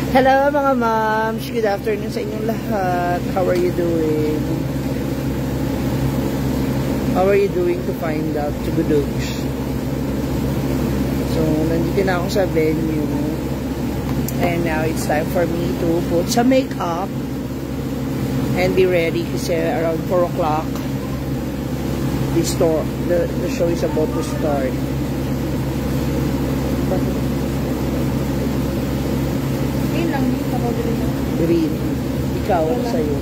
Hello mga moms, good afternoon sa inyong lahat. How are you doing? How are you doing to find out Chugudugs? So, nandito na ako sa venue. And now it's time for me to put some makeup and be ready kasi around 4 o'clock the show is about to start. Green. Ikaw, ano sa'yo?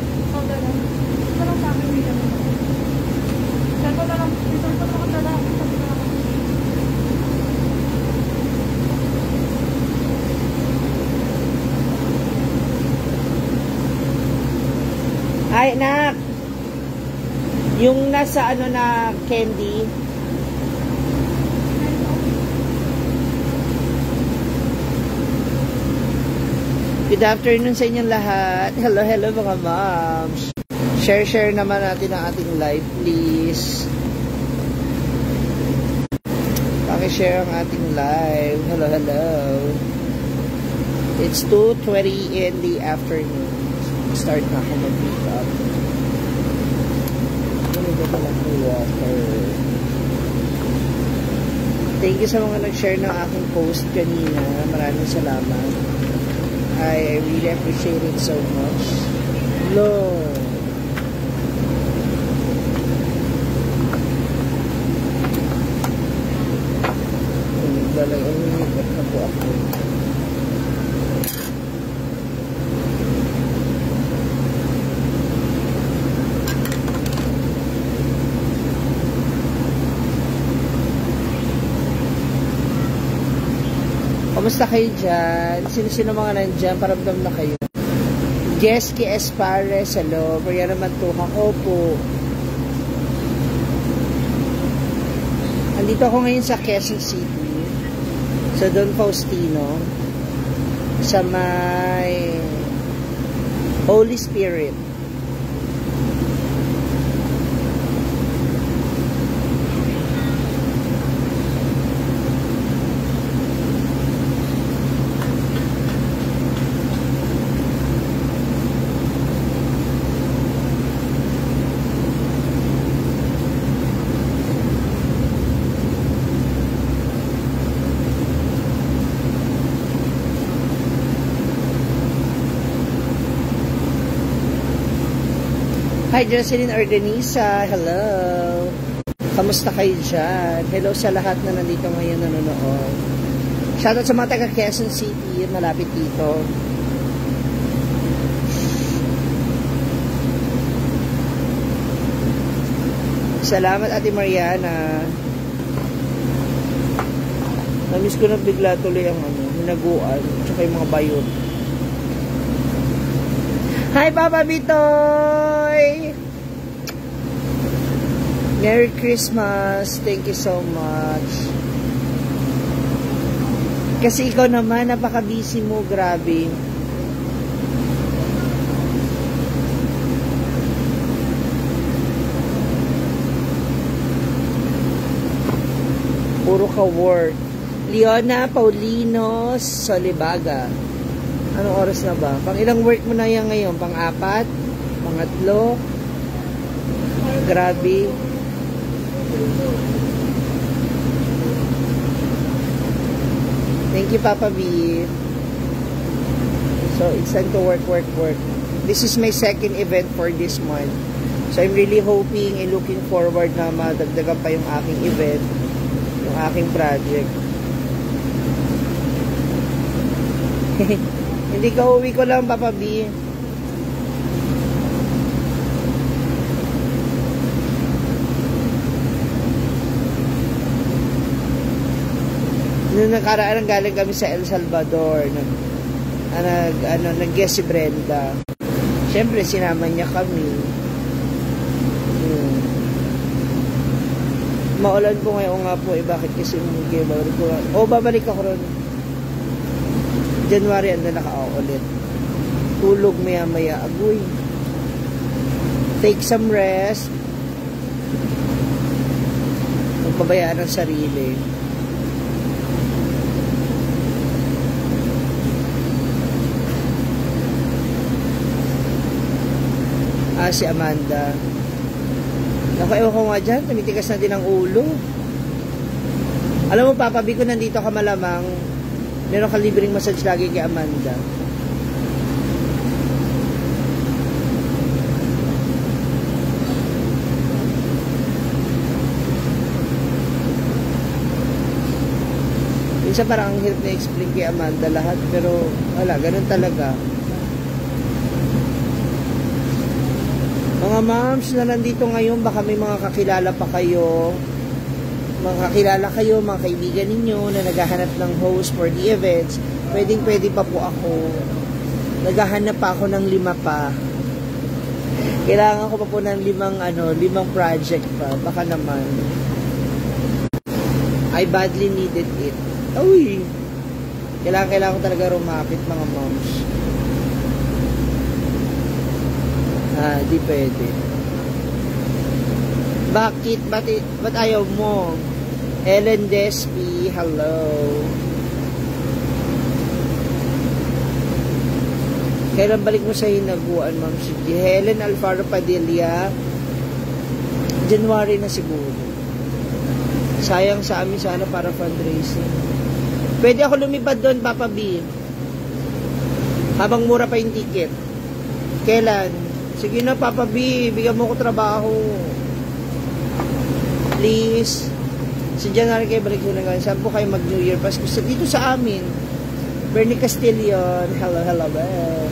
Ay, nak! Yung nasa ano na candy, good afternoon sa inyong lahat. Hello, hello mga moms. Share naman natin ang ating live, please. Paki-share ang ating live. Hello, hello. It's 2:20 in the afternoon. Start na ako mag-pick up. Ganito lang ng water. Thank you sa mga nag-share ng aking post kanina. Maraming salamat. I really appreciate it so much. Hello. Umiigat na po ako. Kamusta kayo dyan? Sino-sino mga nandyan? Paramdam na kayo. Jesky Espares, hello. Kaya naman tuhang, opo. Andito ako ngayon sa Quezon City. Sa Don Faustino. Sa may Holy Spirit. Hi, Jocelyn Ordenisa. Hello. Kamusta kayo dyan? Hello sa lahat na nandito ngayon nanonood. Shoutout sa mga taga Quezon City. Malapit dito. Salamat, Ate Mariana. Namiss ko na bigla tuloy ang hinaguan. Tsaka yung mga bayot. Hi, Papa Bitoy! Merry Christmas! Thank you so much. Kasi ikaw naman, napaka-busy mo, grabe. Puro ka work. Leona Paulino Solibaga. Anong oras na ba? Pang ilang work mo na yan ngayon? Pang-4? Pang-3? Grabe. Thank you, Papa B. So, it's time to work. This is my second event for this month. So, I'm really hoping and looking forward na madagdagan pa yung aking event, yung aking project. Hindi ka uwi ko lang, Papa B. Noong nakaraan, galing kami sa El Salvador. Nag-guest si Brenda. Siyempre, sinama niya kami. Maulan po ngayon nga po. Bakit kasi babalik ako ron. January ando ulit. Tulog maya-maya. Agoy. Take some rest. Magpabayaan ang sarili. si Amanda. Naku, ewan ko nga dyan, tumitigas na din ang ulo. Alam mo, Papa B, kung nandito ka malamang, meron ka libreng massage lagi kay Amanda. Minsan parang ang hirap na explain kay Amanda lahat, pero wala, ganun talaga. Mga moms na nandito ngayon, baka may mga kakilala pa kayo, mga kaibigan ninyo na naghahanap ng host for the events. Pwede pa po ako. Naghahanap pa ako ng 5 pa. Kailangan ko pa po ng 5 project pa. Baka naman. I badly needed it. Uy! Kailangan ko talaga rumapit, mga moms. Di pwede. Bakit? Ba't ayaw mo? Ellen Despi, hello. Kailan balik mo sa hinaguan, Ma'am Shiki? Helen Alfaro Padilla, January na siguro. Sayang sa amin sana para fundraising. Pwede ako lumipad doon, Papa B. Habang mura pa yung ticket. Kailan? Sige na, Papa B. Bigyan mo ko trabaho. Please. Sa January kayo balik ko na gawin. Saan po kayo mag-New Year Pasko? Dito sa amin. Bernie Castillon. Hello, well.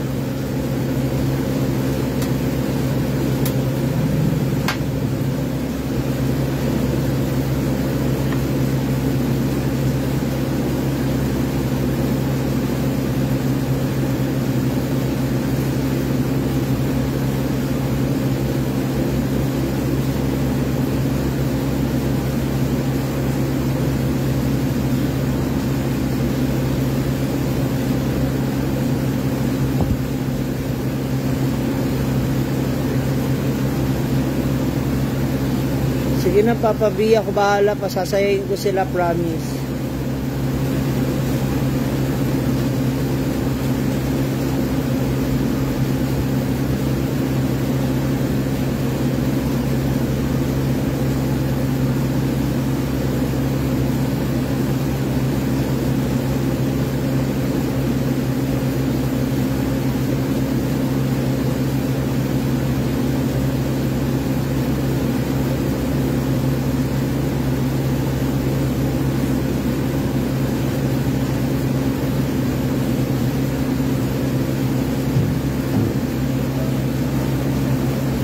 Sige na, Papa B, ako bahala, pasasayain ko sila, promise.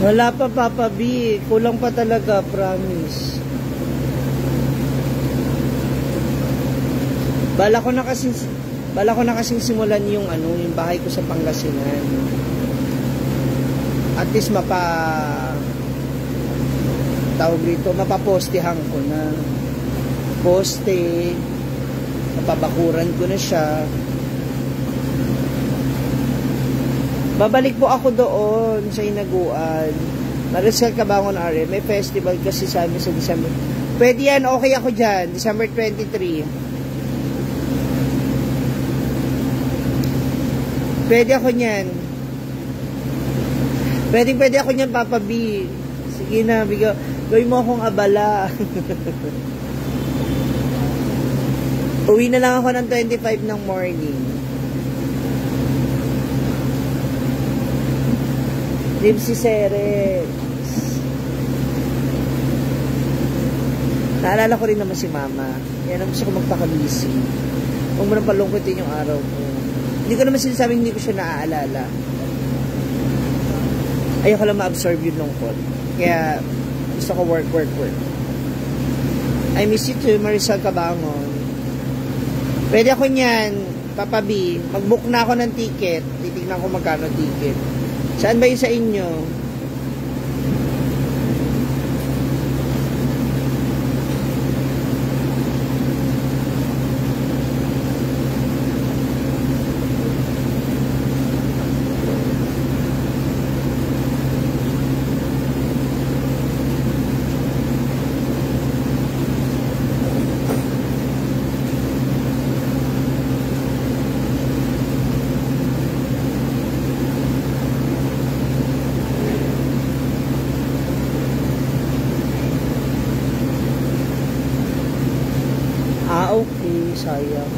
Wala pa, Papa B. Kulang pa talaga, promise. Bala ko na kasing simulan yung bahay ko sa Pangasinan. At least mapapostehan ko na. Poste, mapabakuran ko na siya. Babalik po ako doon sa hinaguan. Mariscal Cabangon RM. May festival kasi sa amin sa December. Pwede yan, okay ako dyan. December 23. Pwede ako niyan. Pwede ako niyan, Papa B. Sige na, gawin mo akong abala. Uwi na lang ako ng 25 ng morning. Lipsy Cerex. Naalala ko rin naman si Mama. Yan ang gusto ko magpakabisi. Huwag mo nang palungkutin yung araw ko. Hindi ko naman sinasabing hindi ko siya naaalala. Ayoko lang ma-absorb yung lungkot. Kaya gusto ko work. I miss you too, Marisol Cabangon. Pwede ako niyan, Papa B. Mag-book na ako ng ticket. Titignan ko magkano ticket. Saan ba yung sa inyo? sayang.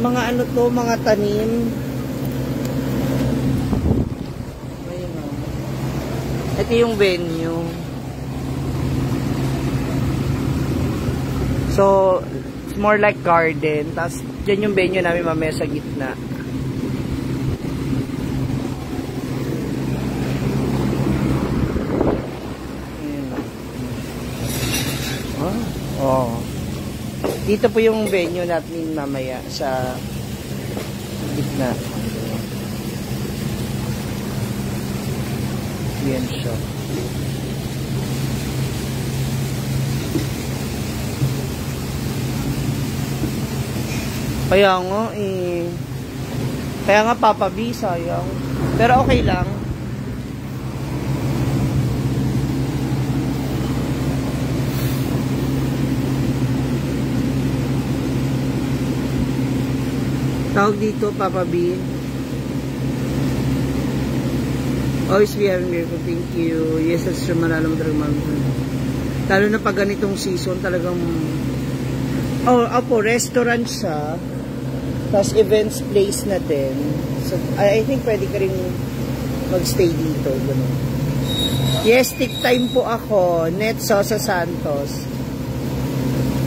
Mga ano to, mga tanim. Ayun, ito yung venue. So, it's more like garden. Tapos, dyan yung venue namin mamaya sa gitna. Oh. Dito po yung venue natin mamaya sa gitna. Yan siya. Kaya nga Kaya nga Papa B, sayang. Pero okay lang. Tawag dito, Papa B. Always be having grateful. Thank you. Yes, that's true. Malalam talaga. Lalo na pag ganitong season, talagang... Oh, opo, restaurant siya. Tapos events place na din. So, I think pwede ka rin magstay dito. Ganun. Yes, tick time po ako. Net Sosa Santos.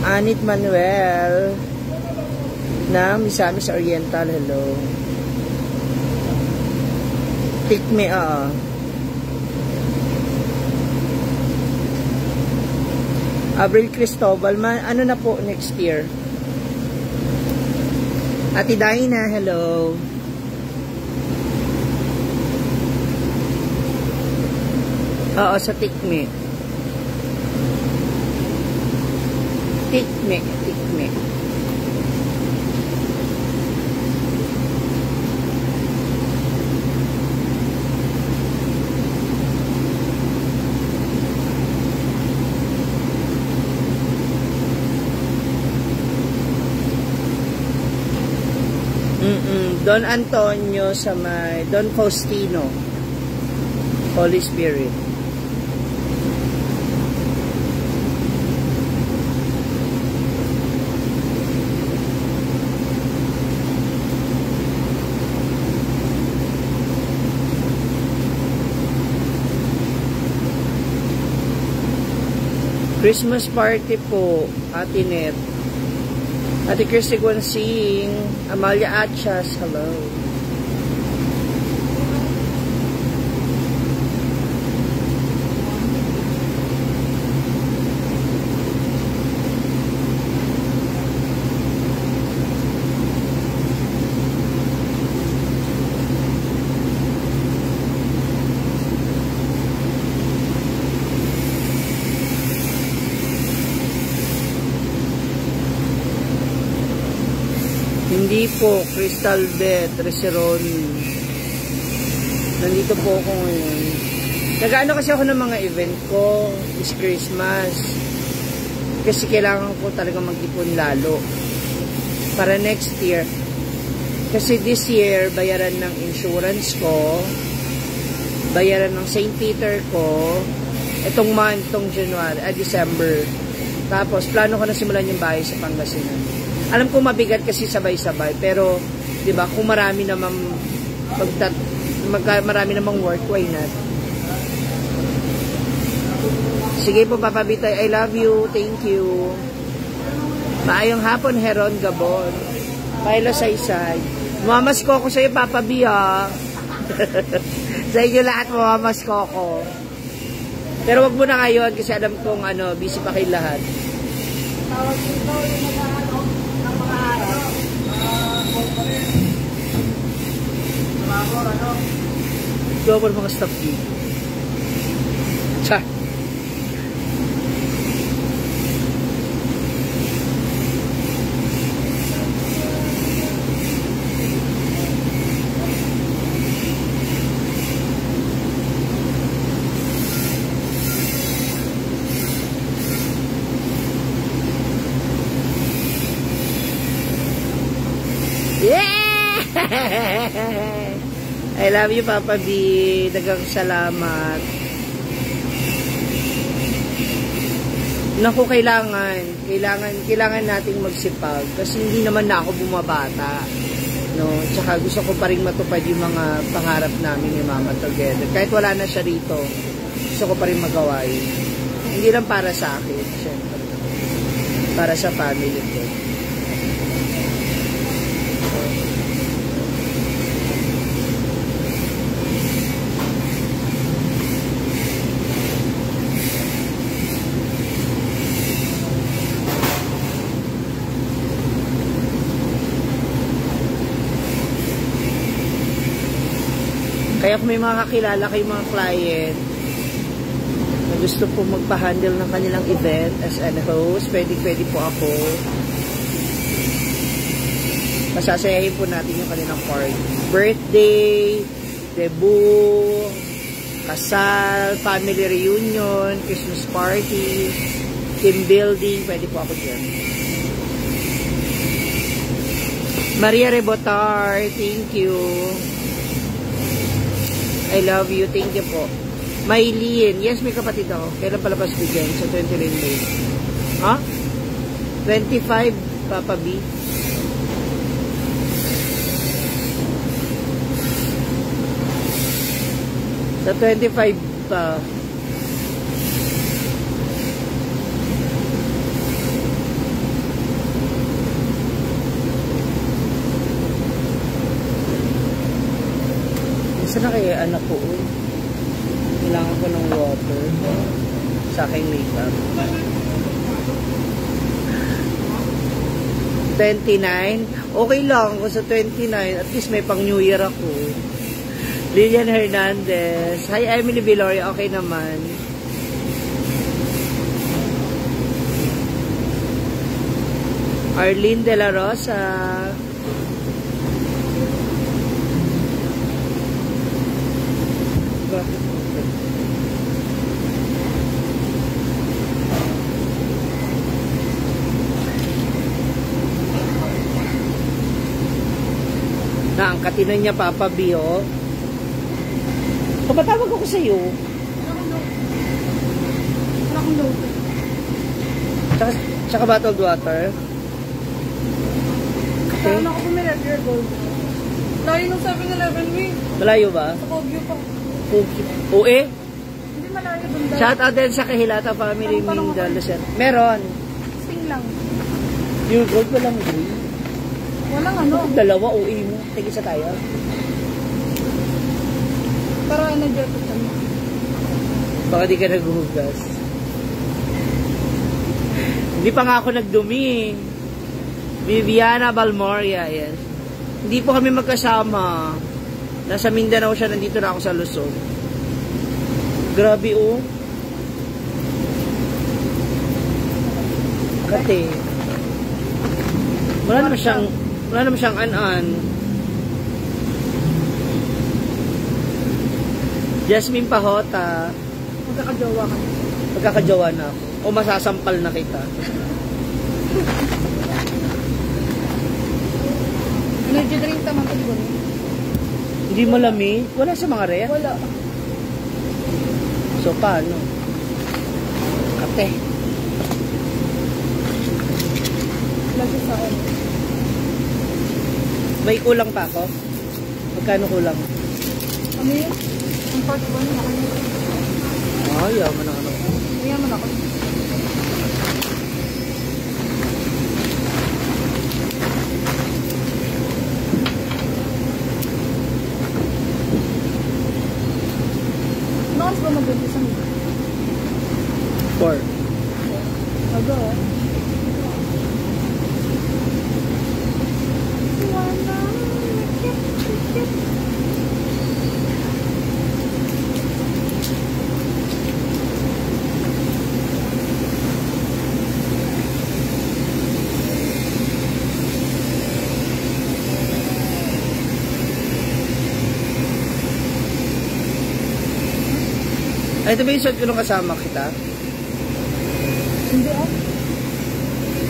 Anit Manuel. Na Misamis Oriental, hello. Tikme, Abril Cristobal, ano na po next year? Ate Daina, hello. Oo, sa Tikme. Tikme. Don Antonio sa may Don Faustino, Holy Spirit. Christmas party po, Ate Net. Ate Christy Guansing, Amalia Achas, hello. Hindi po, Crystal Beth, Receron. Nandito po ako ngayon. Nag-ano kasi ako ng mga event ko this Christmas. Kasi kailangan ko talaga mag-ipon lalo. Para next year. Kasi this year, bayaran ng insurance ko. Bayaran ng St. Peter ko. Itong month, itong December. Tapos, plano ko na simulan yung bahay sa Pangasinan. Alam ko mabigat kasi sabay-sabay, pero 'di ba, kung marami namang marami namang work, why not? Sige po, Papa Bitay, I love you. Thank you. Maayong hapon, Heron Gabon. Paila Saysay. Mamamas ko ako sa'yo, Papa B, ha? Sa inyo lahat, mamamas ko ako. Pero wag mo na ngayon kasi alam kong busy pa kayo lahat. Tawag dito yung Double mga staff dito. Cha. I love you, Papa B. Dagang salamat. Naku, kailangan nating magsipag kasi hindi naman na ako bumabata, no? Tsaka gusto ko pa rin matupad yung mga pangarap namin ni Mama together. Kahit wala na siya rito, gusto ko pa rin magawa yun. Hindi lang para sa akin, syempre. Para sa family ko. Kaya kung may mga kakilala kayong mga client na gusto po magpa-handle ng kanilang event as an host, pwede po ako. Masasayahin po natin yung kanilang party. Birthday, debut, kasal, family reunion, Christmas party, team building, pwede po ako dyan. Maria Rebotar, thank you. I love you. Thank you po. Maylene. Yes, may kapatid ako. Kailan palabas ko dyan? Sa 29 May. Ha? 25, Papa B. Sa 25 pa. Saan na kaya anak ko? Kailangan ko ng water sa aking makeup. 29? Okay lang ako sa 29. At least may pang New Year ako. Lilian Hernandez. Hi, Emily Viloria. Okay naman. Arlene De La Rosa. Naangkatin na niya, Papa B, oh. Kapatawag ako sa iyo. Tsaka bottled water. Okay. Saan ako pumirap your gold? Layo ng 7-Eleven, we. Malayo ba? Sa Kogyo pa. Uwe? Hindi malayo dun. Shout out din sa Kahilata family, Mindalo. Meron. Sing lang. Yung gold pa lang, uwe. Walang ano. Dalawa, uwi mo. Tigisa tayo. Para energetic kami. Baka di ka naghuhugas. Hindi pa nga ako nagdumi. Viviana Balmoria, yes. Hindi po kami magkasama. Nasa Mindanao siya, nandito na ako sa Luzon. Grabe, oh. Kate. Wala naman siyang an-an. Jasmine Pahota. Magkakajowa ka. Magkakajowa na ako. O masasampal na kita. Energy drink naman ito doon. Hindi malami. Wala sa mga ref. Wala. So, paano? Kate. Lagi sa on. May kulang pa ako? Magkano kulang? Ano yun? Ang part 1 na kanya. Yaman ang ano. Yaman ako. Noons ba mag-umpisa mo? 4. Aga oh. Ay, ito ba yung suit ko nung kasama kita? Hindi ah.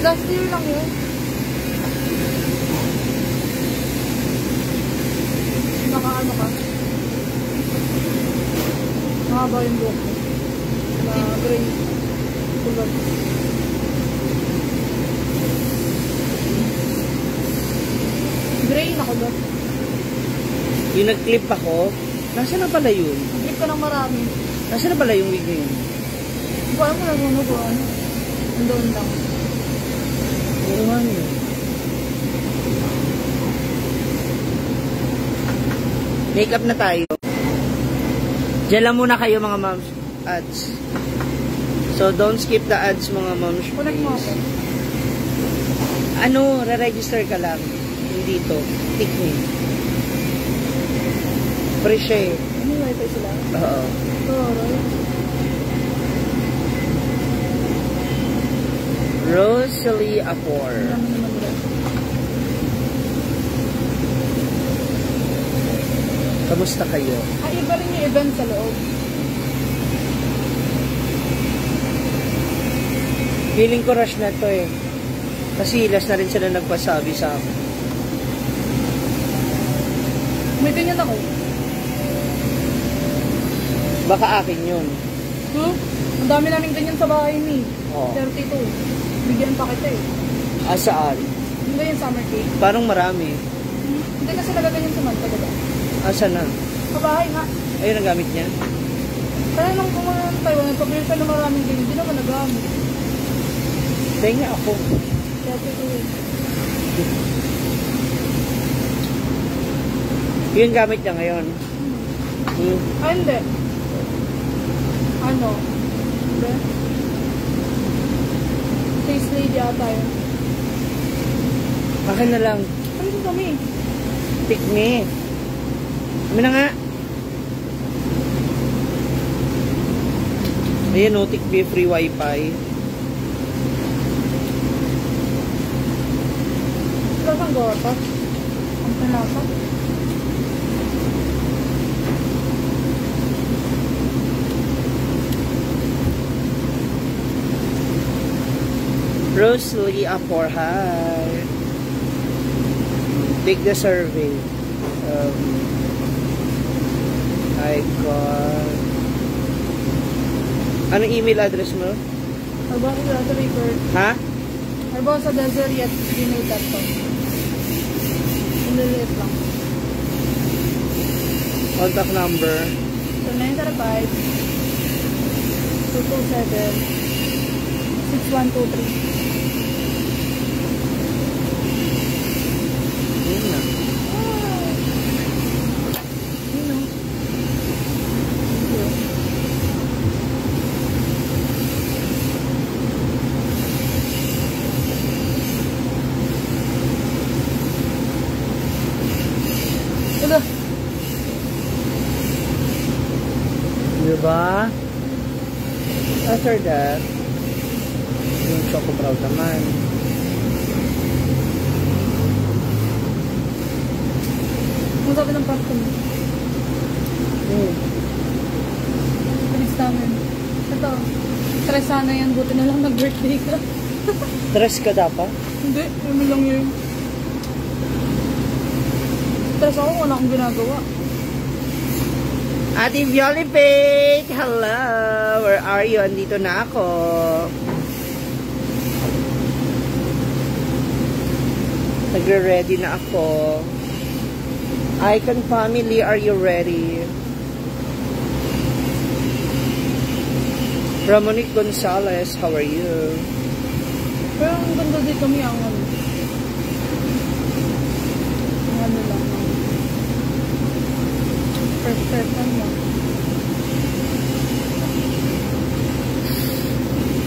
Last year lang yun. Naka-ano ka? Mahaba yung buhok mo. Na gray. Kulot. Gray na kulot. Yung nag-clip ako, nasa na pala yun? Nag-clip ka ng marami. Nasa na pala yung wig na yun? Hindi ko alam kung nagnunuguan. Nandoon lang. Oo nga yun. Makeup na tayo. Diyan lang muna kayo mga moms. Ads. So, don't skip the ads mga moms. Connect mo ako. Ano, re-register ka lang. Yung dito. Tick me. Free siya eh. Ano yung wifi sila? Oo. Alright. Rosalie Apor. Marami naman nila. Kamusta kayo? Iba rin yung event sa loob. Feeling ko rush na to eh. Kasi last na rin sila nagpasabi sa akin. May ganyan ako. Baka akin yun. Ang dami namin ganyan sa bahay ni. Oo. 32. Bigyan pa kita eh. Asaan? Hindi ba yung summer cake? Parang marami. Hindi kasi nagaganyan sa Manta, diba? Asa na? Sa bahay nga. Ayun ang gamit niya? Kaya nung pumunta ng Taiwan, nagpapil ka na maraming ganyan. Hindi naman nagamit. Tenga ako. 32. Yun gamit niya ngayon. Ay, hindi. Ano? Hindi. Taste lady ata yun. Akin na lang. Ano yung kami? Pick me. Kami na nga. Ayan o, Tick me free wifi. Saan kang gawa pa? Ang panapa? Rosalie Apor, hi. Take the survey. I got... Anong email address mo? Arbosa sa record. Ha? Arbosa desert@gmail.com. Iniliit lang. Contact number. So, 905 227 6123. Yun na. Yun o. Wala. Diba? After that, yung Choco Brown naman. Ang sabi ng pastor mo? Bilis namin. Ito. Stress sana yan. Buti na lang nag-birthday ka. Stress ka dapat? Hindi. Yun lang yun. Stress ako. Wala akong ginagawa. Ate Violi Pate! Hello! Where are you? Andito na ako. Nagre-ready na ako. Icon family, are you ready? Ramonique Gonzalez, how are you? Pero ang ganda dito may ang ano. Ang ano lang. Perfect lang.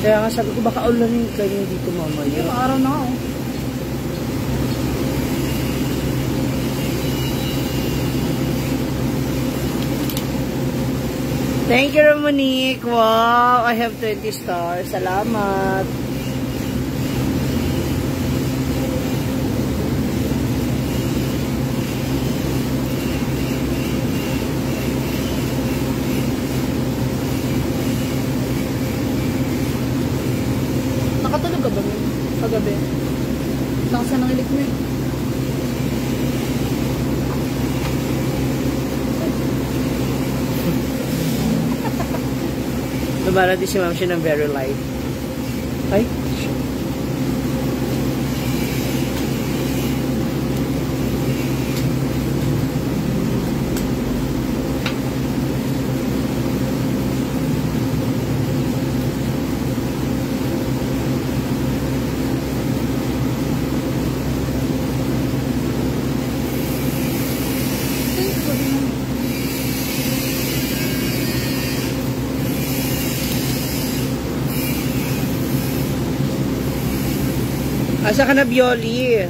Kaya nga sabi ko, baka ulanin kayo dito mamaya. Yung araw na ako. Thank you, Ramonique. Wow, I have 20 stars. Salamat. Nakatulog ka ba mo? Kagabi? Nakasan ng ilik mo eh. Para di si ma'am siya ng very light. Ay, asa ka na, Bioli?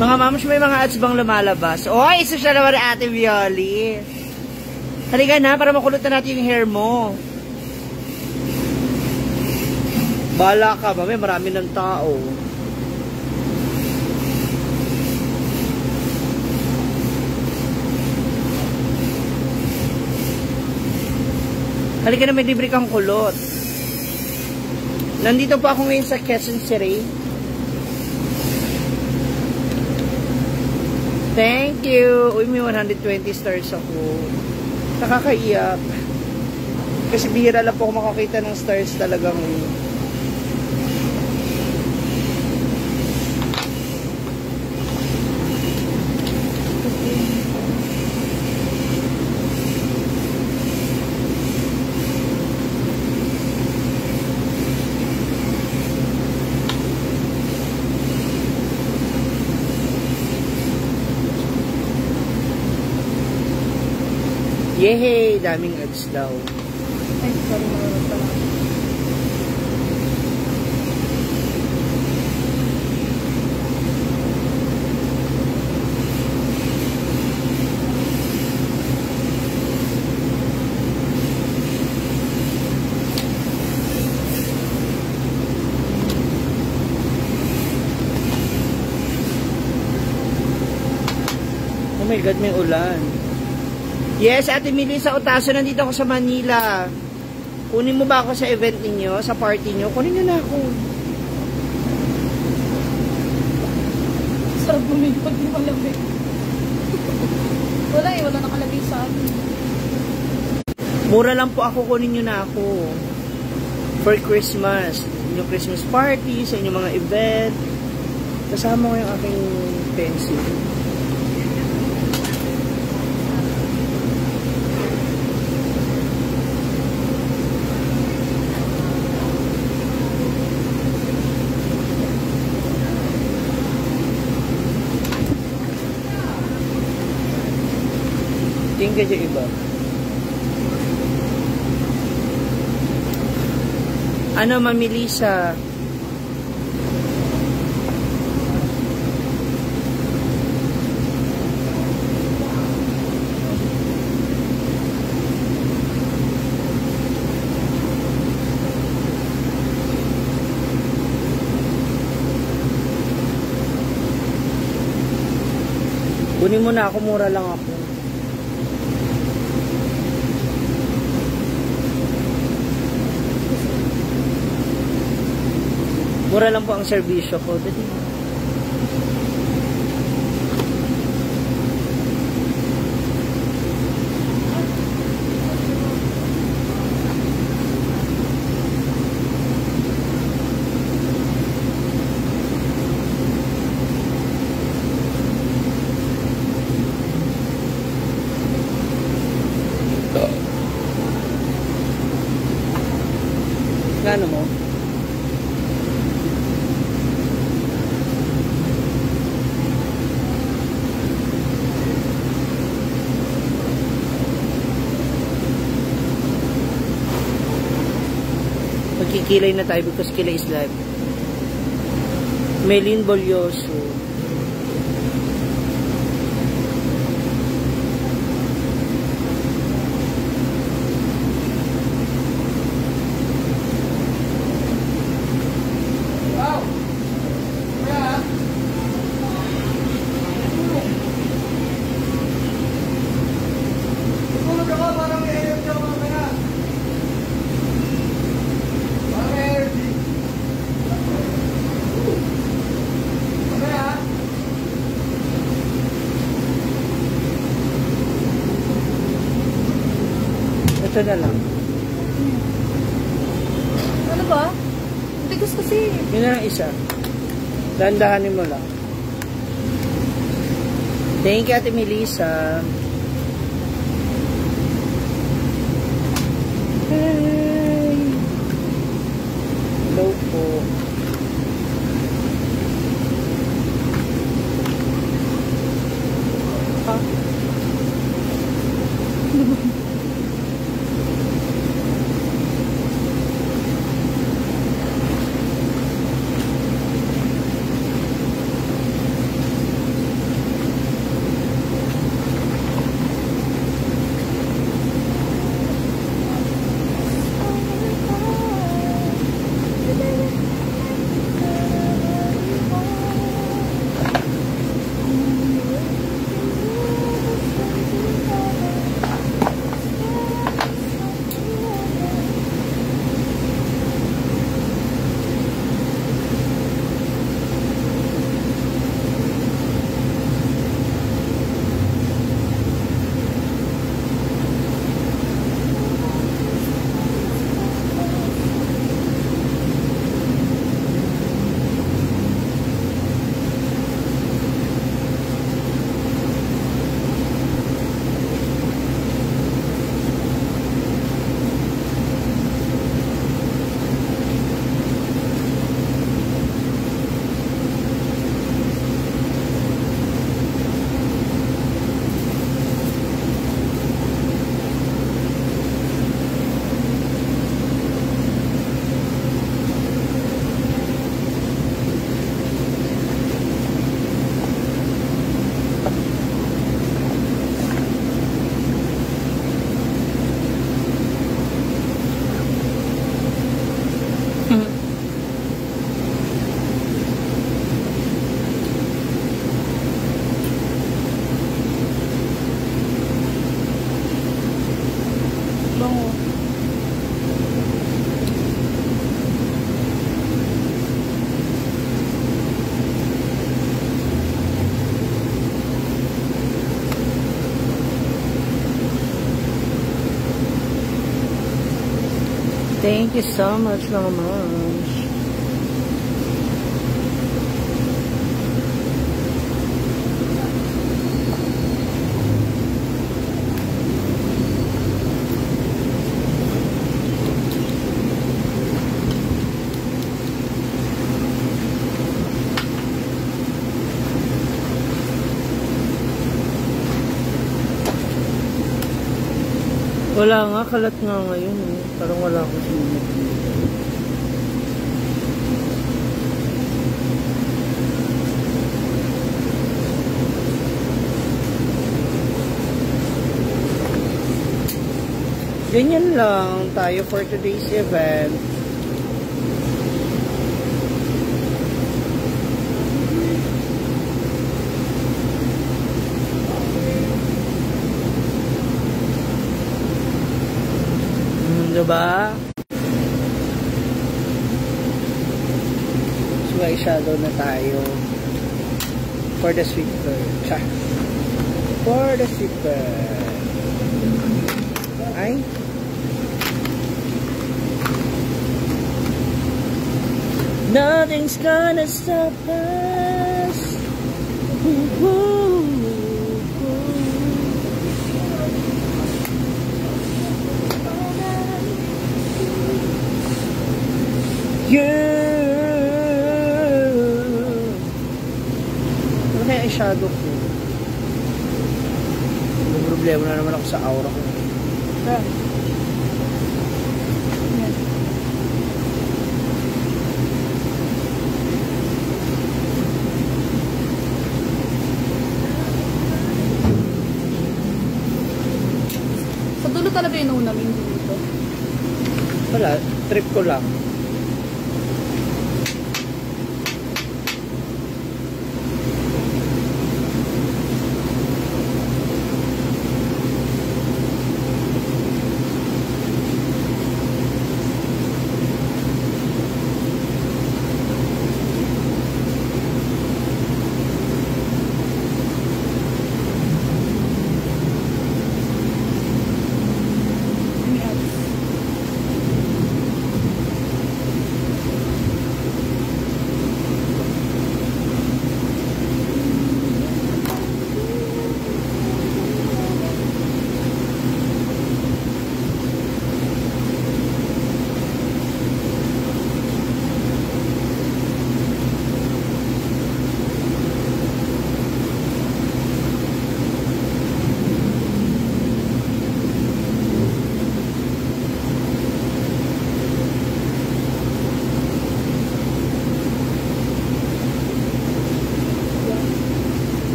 Mga mams, may mga ads bang lumalabas? Oy, isa siya naman Ate Bioli. Halika na, para makulot na natin yung hair mo. Bala ka ba? May marami ng tao. Halika na, may libre kang kulot. Nandito po ako ngayon sa Quezon City. Thank you. Uy, may 120 stars ako. Nakakaiyak. Kasi bihira lang po ako makakita ng stars talagang. Yehey! Daming ads daw. Ay, sorry na pala. Oh my God, may ulan. Yes, Ate Melissa Otaso, nandito ako sa Manila. Kunin mo ba ako sa event ninyo, sa party nyo? Kunin nyo na ako. Sarap bumili pag di malamig. Wala eh, wala nakalagay sa akin. Mura lang po ako, kunin nyo na ako. For Christmas. Inyong Christmas party, sa inyong mga event. Kasama ko yung aking pencil. Tingin ka iba. Ano, mamili sa kunin mo na ako, mura lang ako. Mura lang po ang serbisyo ko. Gano mo? Magkikilay na tayo because kilay is live. Melin Bolyoso. Isa na lang. Ano ba? Tigas kasi. Yun na lang isa. Dandahanin mo lang. Thank you, Ate Melissa. Hi! Hello po. Bango. Thank you so much, Mama. Wala nga, kalat nga ngayon eh. Parang wala akong sinunod dito. Ganyan lang tayo for today's event. Diba? So, ay shadow na tayo for the sweet bird. For the sweet bird. Ay. Nothing's gonna stop us. Woo-hoo. Ano kaya eyeshadow ko? May problema na naman ako sa aura ko. Yan. Sa dulo talaga yung una, hindi dito. Wala, trip ko lang.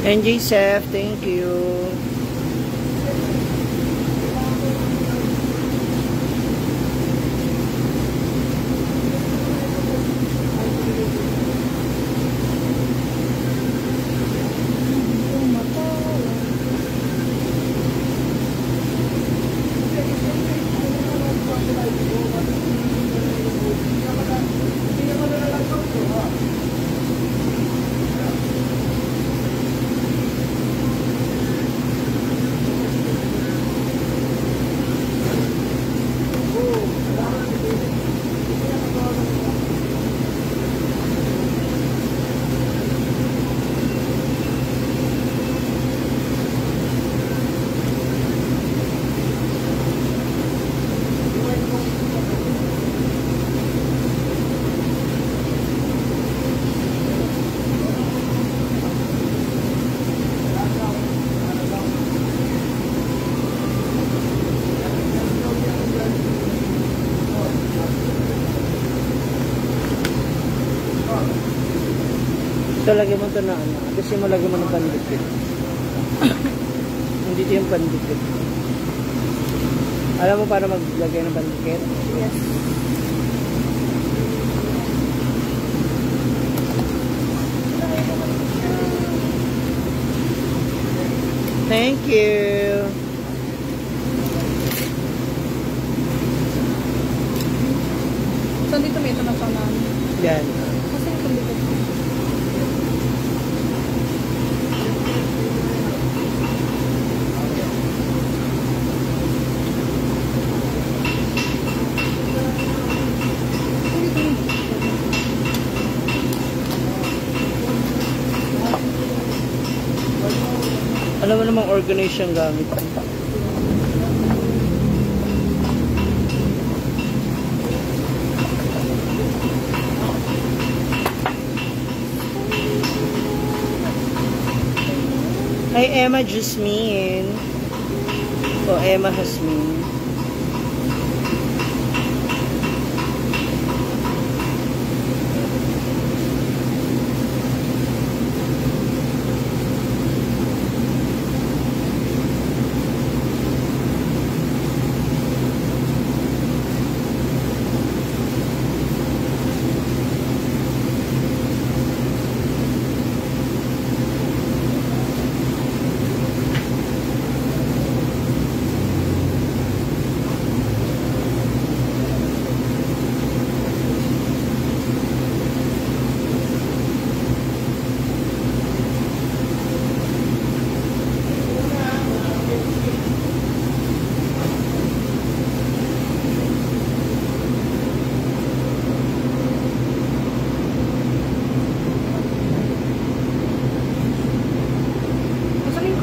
NJ Sef, thank you. So, lagyan mo ito na ano. Kasi mo lagyan mo ng pandikit. Hindi ito yung pandikit. Alam mo para maglagay ng pandikit? Yes. Thank you. So, dito may ito na sa namin. Yan. Kasi yung pandikit. Alam mo namang organize yung gamit. Hi, Emma Jasmine. O Emma Hasmin.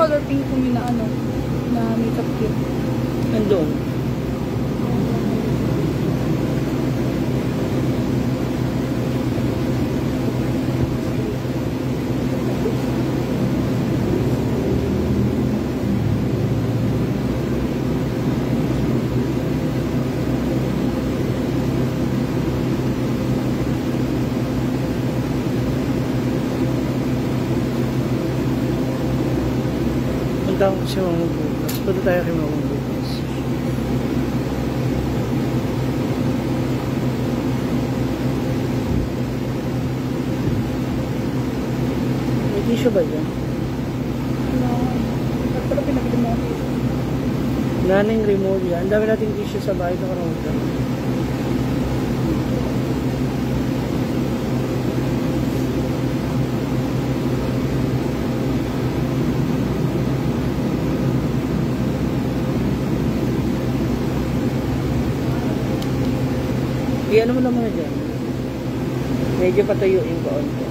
Color pink kung yun na ano, na makeup kit. Nandun. Punta ko si Mama bukas. Punta tayo kay Mama bukas. May tissue ba dyan? Ano? Pero pinabili mo ako. Naning Remolia. Ang dami nating tissue sa bahay na karoon. Ano mo naman na dyan? Medyo patayuin ko onto.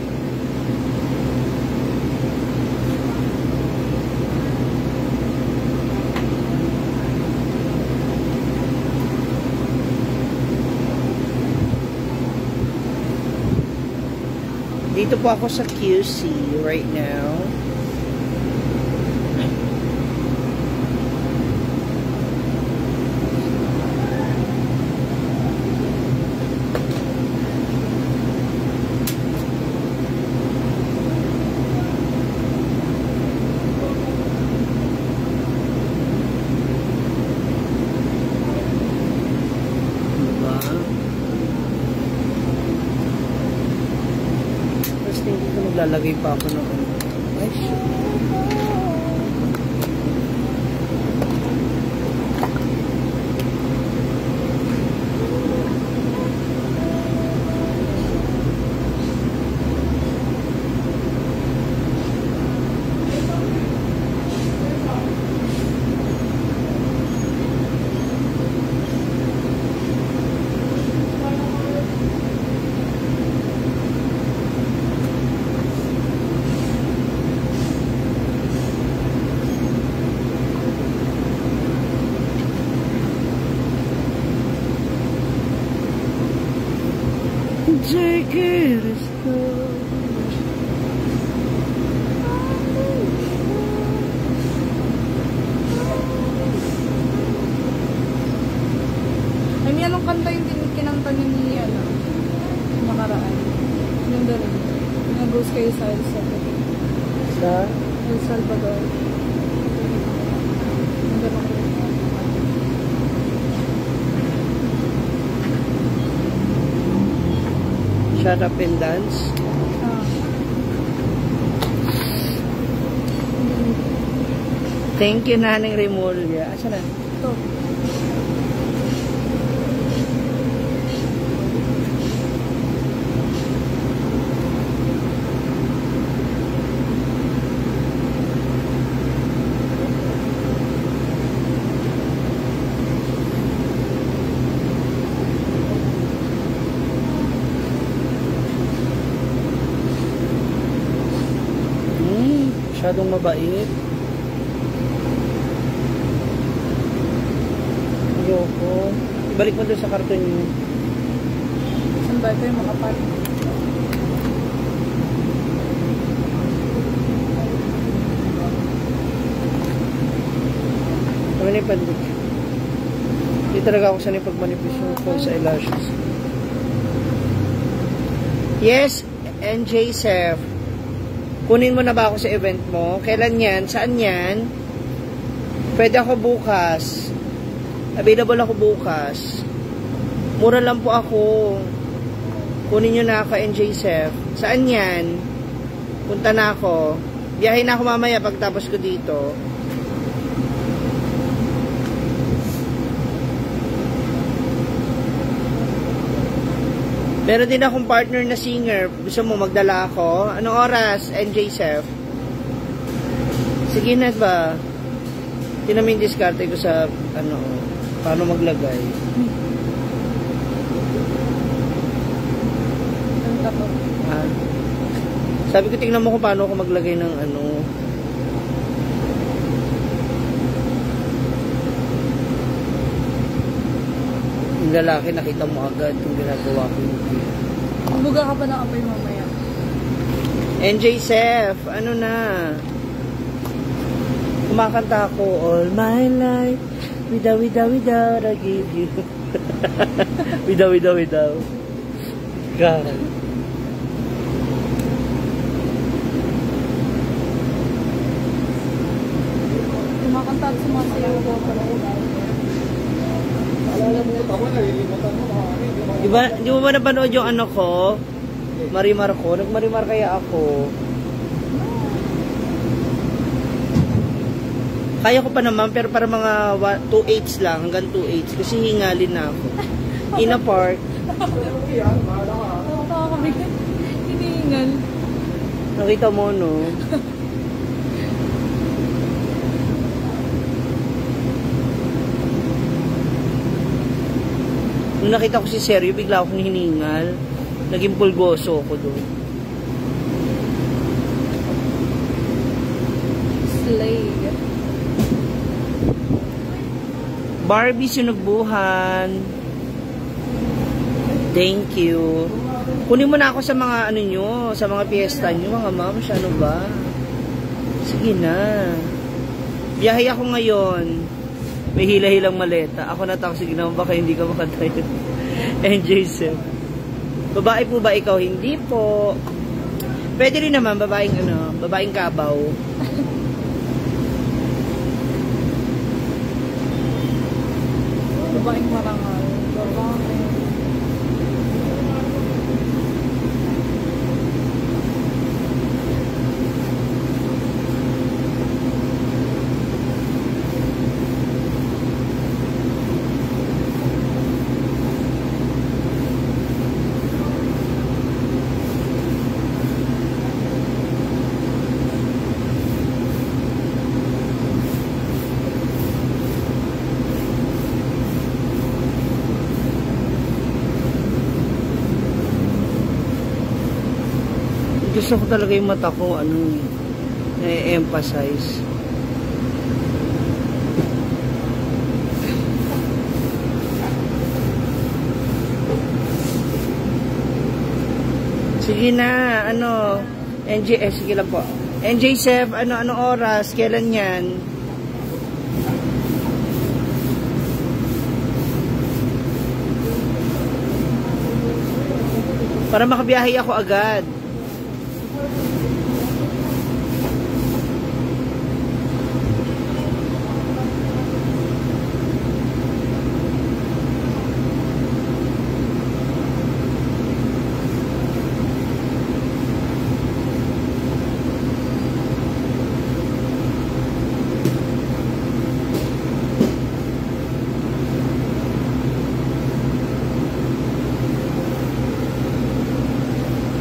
Dito po ako sa QC right now. Maglalagay pa ako ng ano. Ay, shit. Take it as goes. Ay, may anong kanta yung kinanta niya ni, ano, nakaraan. Yung gano'n. Yung goes kayo sa El Salvador. Sa? El Salvador. Yung gano'n. Shut up and dance. Ah. Thank you, Naneng Remulla. Asa na? Ito. Masyadong mabait. Ayoko. Ibalik mo doon sa karton niyo. Saan ba ito yung makapal? Ano na yung pandit? Hindi talaga ako sanay pagmanipis yung false eyelashes. Yes, NJ Sef. Kunin mo na ba ako sa event mo? Kailan yan? Saan yan? Pwede ako bukas. Available ako bukas. Mura lang po ako. Kunin nyo na ako, NJ Sef. Saan yan? Punta na ako. Biyahe na ako mamaya pagtapos ko dito. Meron din akong partner na singer. Gusto mo magdala ako? Anong oras, NJ Sef? Sige na ba? Tinamin diskarte ko sa, ano, paano maglagay. Ha? Sabi ko, tingnan mo kung paano ako maglagay ng, ano. Yung lalaki, nakita mo agad kung ginagawa ko yung Buga ka pa ng apoy mamaya. NJ Sef, ano na? Kumakanta ako all my life. Without, I give you. without. God. Kumakanta at sumasayaw ko pala. Di mo ba napanood yung ano ko? Marimar ko? Nagmarimar kaya ako? Kaya ko pa naman, pero para mga 2/8 lang, hanggang 2/8. Kasi hingalin na ako. In a park. Hinihingal. Nakita mo, no? Nung nakita ko si Sergio, bigla akong hiningal. Naging pulgoso ako doon. Slay. Barbie sinugbuhan. Thank you. Kunin mo na ako sa mga ano nyo, sa mga piyesta nyo, mga ma'am. Ano ba? Sige na. Biyahe ako ngayon. May hila-hilang maleta. Ako na taxi ginawa, baka hindi ka makatayo. NJ Sef. Babae po ba ikaw? Hindi po. Pwede rin naman, babaeng ano, babaeng kabaw. Babaeng marangal. Babae. Gusto ko talaga yung mata ko, na-emphasize. Sige na, sige lang po. NJ Chef, ano oras? Kailan yan? Para makabiyahe ako agad.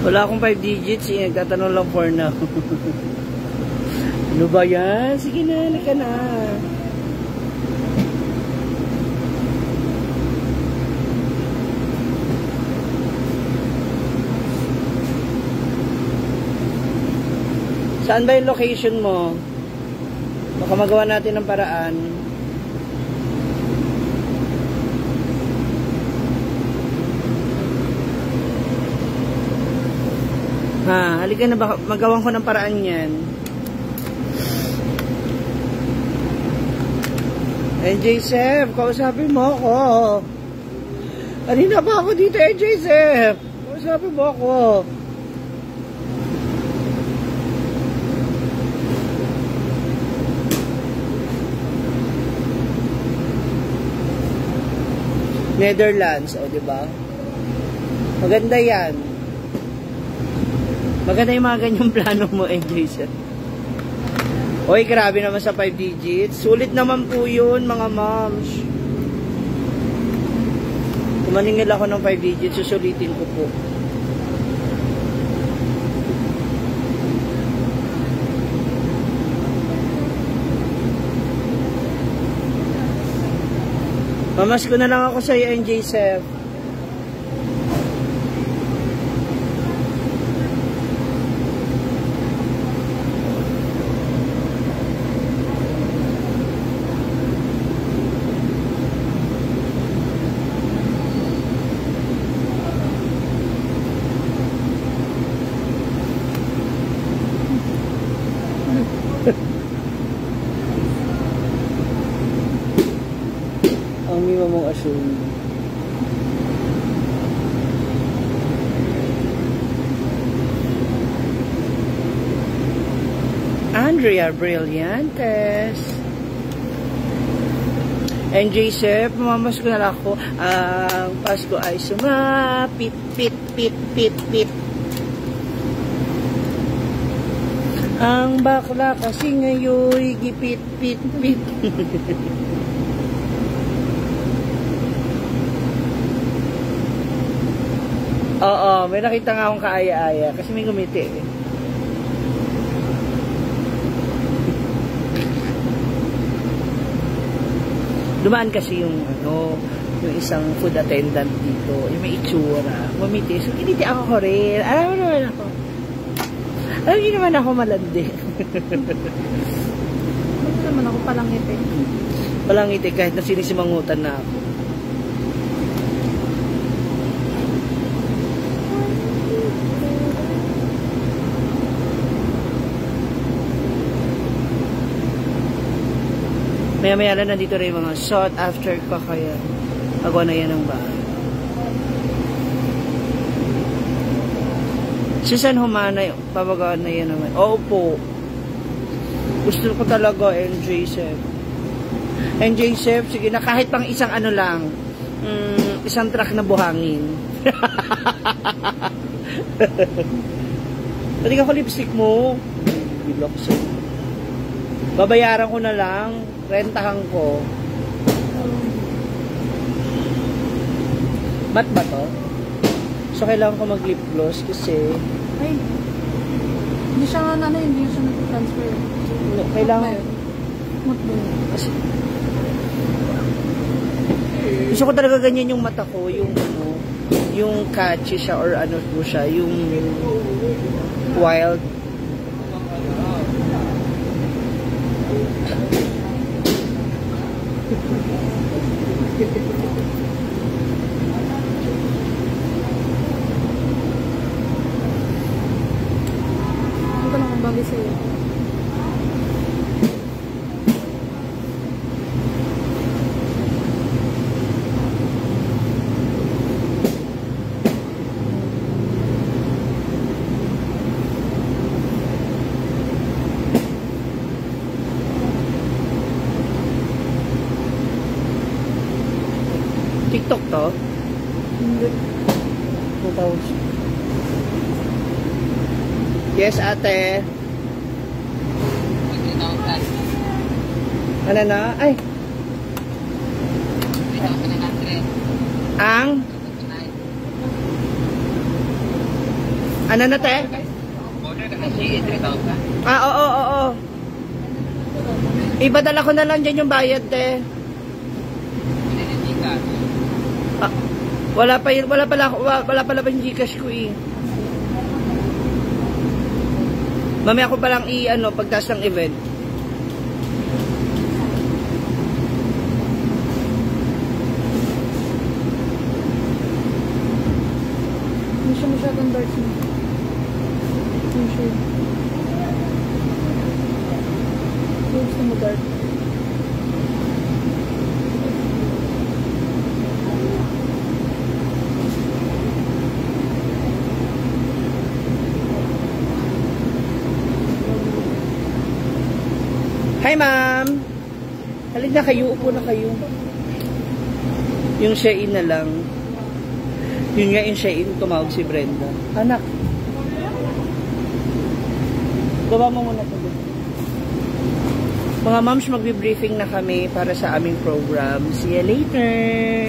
Wala akong 5 digits, nagtatanong lang for now. Ano ba yan? Sige na, halika na. Saan ba yung location mo? Baka magawa natin ng paraan. Halika na, baka magawan ko ng paraan yan. NJ Chef, kausapin mo ako. Kanina pa ako dito, NJ Chef. Kausapin mo ako. Netherlands, diba? Maganda yan. Maganda yung mga ganyang plano mo, Jason. Oy, grabe naman sa 5 digits. Sulit naman po yun, mga moms. Kung maningil ako ng 5 digits, susulitin ko po. Mamas ko na lang ako sa'yo, NJ Chef. Ang mima mong assume. Andrea Brillantes. NJ Chef, mamamas ko na lang ako. Ang Pasko ay sumapit, pit, pit, pit, pit. Ang bakla kasi ngayon gipit, pit, pit. Oo, may nakita nga akong kaaya-aya kasi may gumiti eh. Dumaan kasi yung yung isang food attendant dito, yung may itsura, gumiti. So, kiniti ako rin. Alam mo naman ako. Alam niyo naman ako malandi. Ano naman ako palangiti? Palangiti kahit na sinisimangutan na ako. Maya-maya lang nandito rin mga sought after ko kaya agawa na yan ang bahay. Si San Humana, pabagawan na yan naman. Oo po. Gusto ko talaga, NJ Chef. NJ Chef, sige na kahit pang isang lang, isang truck na buhangin. Pati ka ko lipstick mo. Bilok sa'yo. Babayaran ko na lang. Rentahan ko. Matte ba to? So, kailangan ko mag-lip gloss kasi... Ay, hindi siya nga hindi siya nag-transfer. Kailangan... Matte ba yun? Kasi... Gusto ko talaga ganyan yung mata ko, yung catchy siya or po siya, yung Wild. Ano ka naman bagay sa'yo? TikTok to? Hindi. 2,000. Yes, ate. Ano na? Ay. Ang? Ano na, te? Ah, oo. Ibadala ko na lang dyan yung bayad, te. Ah, wala pala yung Gcash ko eh. Mamaya ko palang pagtas ng event. Hindi siya masyadong dark na. Hindi siya. Gusto mo dark. Hi, ma'am. Halid na kayo. Upo na kayo. Yung Shein na lang. Yun nga yung Shein, tumawag si Brenda. Anak. Gawa mo muna ito. Mga moms, magbe-briefing na kami para sa aming program. See you later.